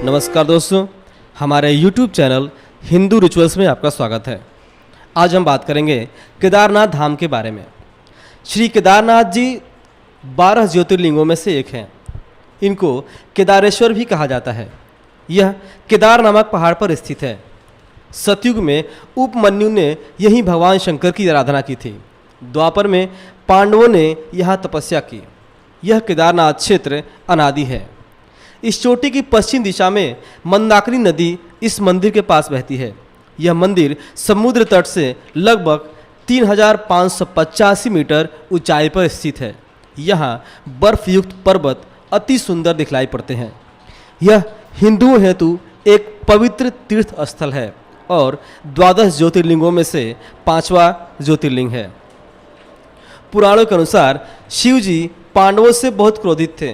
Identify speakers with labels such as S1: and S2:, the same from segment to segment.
S1: नमस्कार दोस्तों, हमारे YouTube चैनल हिंदू रिचुअल्स में आपका स्वागत है। आज हम बात करेंगे केदारनाथ धाम के बारे में। श्री केदारनाथ जी 12 ज्योतिर्लिंगों में से एक हैं। इनको केदारेश्वर भी कहा जाता है। यह केदार नामक पहाड़ पर स्थित है। सतयुग में उपमन्यु ने यहीं भगवान शंकर की आराधना की थी। द्वापर में पांडवों ने यहाँ तपस्या की। यह केदारनाथ क्षेत्र अनादि है। इस चोटी की पश्चिम दिशा में मंदाकिनी नदी इस मंदिर के पास बहती है। यह मंदिर समुद्र तट से लगभग 3585 मीटर ऊंचाई पर स्थित है। यहाँ बर्फयुक्त पर्वत अति सुंदर दिखलाई पड़ते हैं। यह हिंदुओं हेतु एक पवित्र तीर्थ स्थल है और 12 ज्योतिर्लिंगों में से 5वां ज्योतिर्लिंग है। पुराणों के अनुसार शिव जी पांडवों से बहुत क्रोधित थे,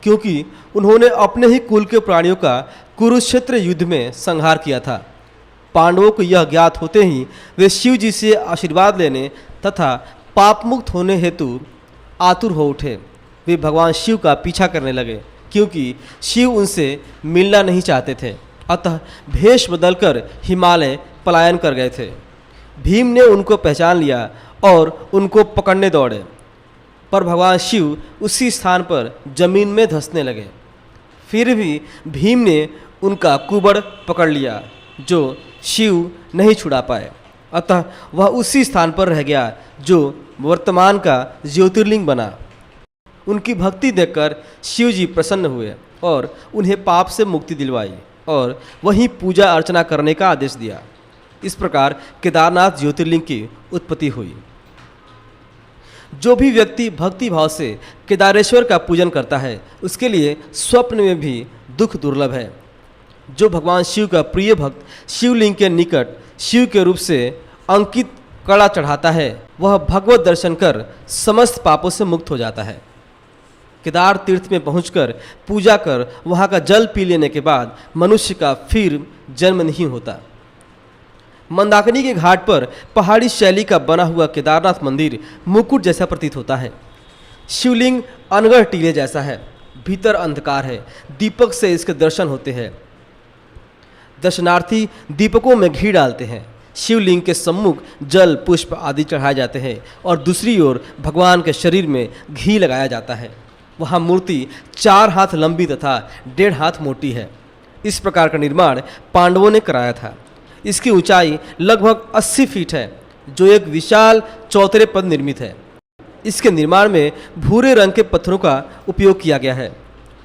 S1: क्योंकि उन्होंने अपने ही कुल के प्राणियों का कुरुक्षेत्र युद्ध में संहार किया था। पांडवों को यह ज्ञात होते ही वे शिव जी से आशीर्वाद लेने तथा पाप मुक्त होने हेतु आतुर हो उठे। वे भगवान शिव का पीछा करने लगे, क्योंकि शिव उनसे मिलना नहीं चाहते थे। अतः भेष बदलकर हिमालय पलायन कर गए थे। भीम ने उनको पहचान लिया और उनको पकड़ने दौड़े, पर भगवान शिव उसी स्थान पर जमीन में धंसने लगे। फिर भी भीम ने उनका कुबड़ पकड़ लिया, जो शिव नहीं छुड़ा पाए। अतः वह उसी स्थान पर रह गया, जो वर्तमान का ज्योतिर्लिंग बना। उनकी भक्ति देखकर शिव जी प्रसन्न हुए और उन्हें पाप से मुक्ति दिलवाई और वहीं पूजा अर्चना करने का आदेश दिया। इस प्रकार केदारनाथ ज्योतिर्लिंग की उत्पत्ति हुई। जो भी व्यक्ति भक्ति भाव से केदारेश्वर का पूजन करता है, उसके लिए स्वप्न में भी दुख दुर्लभ है। जो भगवान शिव का प्रिय भक्त शिवलिंग के निकट शिव के रूप से अंकित कड़ा चढ़ाता है, वह भगवत दर्शन कर समस्त पापों से मुक्त हो जाता है। केदार तीर्थ में पहुंचकर पूजा कर वहाँ का जल पी लेने के बाद मनुष्य का फिर जन्म नहीं होता। मंदाकिनी के घाट पर पहाड़ी शैली का बना हुआ केदारनाथ मंदिर मुकुट जैसा प्रतीत होता है। शिवलिंग अनगढ़ टीले जैसा है। भीतर अंधकार है। दीपक से इसके दर्शन होते हैं। दर्शनार्थी दीपकों में घी डालते हैं। शिवलिंग के सम्मुख जल पुष्प आदि चढ़ाए जाते हैं और दूसरी ओर भगवान के शरीर में घी लगाया जाता है। वहाँ मूर्ति 4 हाथ लंबी तथा 1.5 हाथ मोटी है। इस प्रकार का निर्माण पांडवों ने कराया था। इसकी ऊंचाई लगभग 80 फीट है, जो एक विशाल चौतरे पर निर्मित है। इसके निर्माण में भूरे रंग के पत्थरों का उपयोग किया गया है।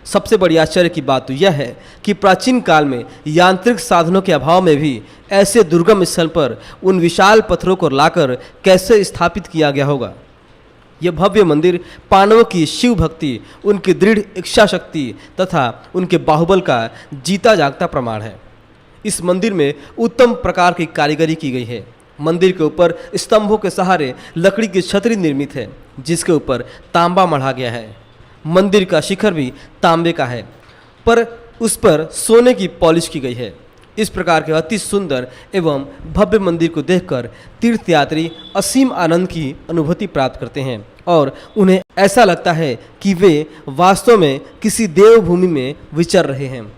S1: सबसे बड़ी आश्चर्य की बात तो यह है कि प्राचीन काल में यांत्रिक साधनों के अभाव में भी ऐसे दुर्गम स्थल पर उन विशाल पत्थरों को लाकर कैसे स्थापित किया गया होगा। यह भव्य मंदिर पांडवों की शिव भक्ति, उनकी दृढ़ इच्छा शक्ति तथा उनके बाहुबल का जीता जागता प्रमाण है। इस मंदिर में उत्तम प्रकार की कारीगरी की गई है। मंदिर के ऊपर स्तंभों के सहारे लकड़ी की छतरी निर्मित है, जिसके ऊपर तांबा मढ़ा गया है। मंदिर का शिखर भी तांबे का है, पर उस पर सोने की पॉलिश की गई है। इस प्रकार के अति सुंदर एवं भव्य मंदिर को देखकर तीर्थयात्री असीम आनंद की अनुभूति प्राप्त करते हैं और उन्हें ऐसा लगता है कि वे वास्तव में किसी देवभूमि में विचर रहे हैं।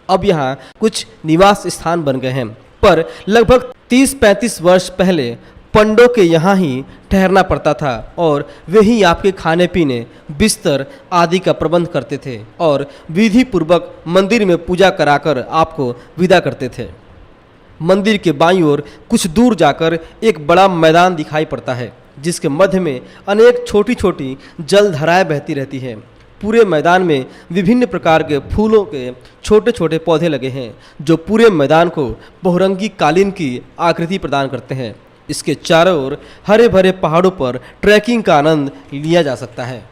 S1: अब यहाँ कुछ निवास स्थान बन गए हैं, पर लगभग 30-35 वर्ष पहले पंडों के यहाँ ही ठहरना पड़ता था और वे ही आपके खाने पीने, बिस्तर आदि का प्रबंध करते थे और विधि पूर्वक मंदिर में पूजा कराकर आपको विदा करते थे। मंदिर के बाईं ओर कुछ दूर जाकर एक बड़ा मैदान दिखाई पड़ता है, जिसके मध्य में अनेक छोटी छोटी जलधाराएं बहती रहती हैं। पूरे मैदान में विभिन्न प्रकार के फूलों के छोटे छोटे पौधे लगे हैं, जो पूरे मैदान को बहुरंगी कालीन की आकृति प्रदान करते हैं। इसके चारों ओर हरे भरे पहाड़ों पर ट्रैकिंग का आनंद लिया जा सकता है।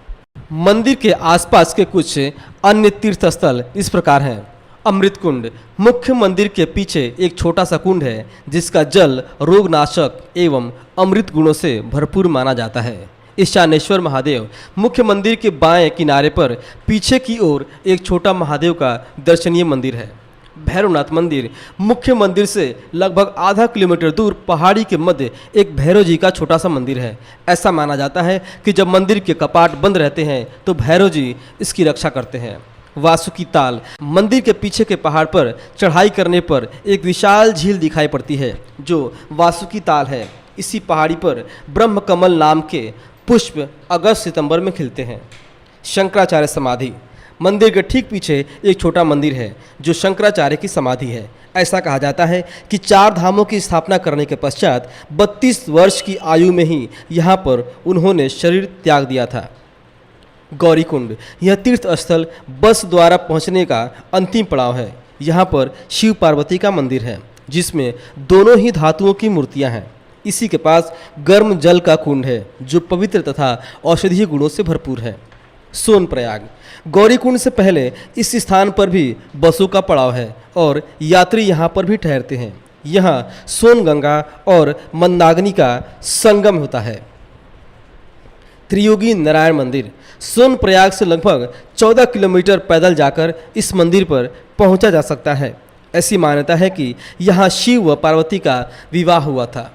S1: मंदिर के आसपास के कुछ अन्य तीर्थ स्थल इस प्रकार हैं। अमृत कुंड मुख्य मंदिर के पीछे एक छोटा सा कुंड है, जिसका जल रोगनाशक एवं अमृत गुणों से भरपूर माना जाता है। ईशानेश्वर महादेव मुख्य मंदिर के बाएं किनारे पर पीछे की ओर एक छोटा महादेव का दर्शनीय मंदिर है। भैरवनाथ मंदिर मुख्य मंदिर से लगभग आधा किलोमीटर दूर पहाड़ी के मध्य एक भैरव जी का छोटा सा मंदिर है। ऐसा माना जाता है कि जब मंदिर के कपाट बंद रहते हैं तो भैरव जी इसकी रक्षा करते हैं। वासुकी ताल। मंदिर के पीछे के पहाड़ पर चढ़ाई करने पर एक विशाल झील दिखाई पड़ती है जो वासुकी ताल है। इसी पहाड़ी पर ब्रह्म कमल नाम के पुष्प अगस्त सितंबर में खिलते हैं। शंकराचार्य समाधि। मंदिर के ठीक पीछे एक छोटा मंदिर है जो शंकराचार्य की समाधि है। ऐसा कहा जाता है कि 4 धामों की स्थापना करने के पश्चात 32 वर्ष की आयु में ही यहाँ पर उन्होंने शरीर त्याग दिया था। गौरीकुंड। यह तीर्थ स्थल बस द्वारा पहुँचने का अंतिम पड़ाव है। यहाँ पर शिव पार्वती का मंदिर है जिसमें दोनों ही धातुओं की मूर्तियाँ हैं। इसी के पास गर्म जल का कुंड है जो पवित्र तथा औषधीय गुणों से भरपूर है। सोनप्रयाग। गौरीकुंड से पहले इस स्थान पर भी बसों का पड़ाव है और यात्री यहाँ पर भी ठहरते हैं। यहाँ सोनगंगा और मंदाकिनी का संगम होता है। त्रियोगी नारायण मंदिर। सोनप्रयाग से लगभग 14 किलोमीटर पैदल जाकर इस मंदिर पर पहुँचा जा सकता है। ऐसी मान्यता है कि यहाँ शिव व पार्वती का विवाह हुआ था।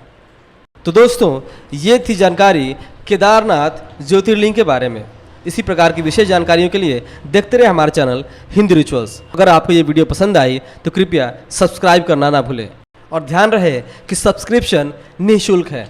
S1: तो दोस्तों, ये थी जानकारी केदारनाथ ज्योतिर्लिंग के बारे में। इसी प्रकार की विशेष जानकारियों के लिए देखते रहे हमारे चैनल हिंदू रिचुअल्स। अगर आपको ये वीडियो पसंद आई तो कृपया सब्सक्राइब करना ना भूलें और ध्यान रहे कि सब्सक्रिप्शन निःशुल्क है।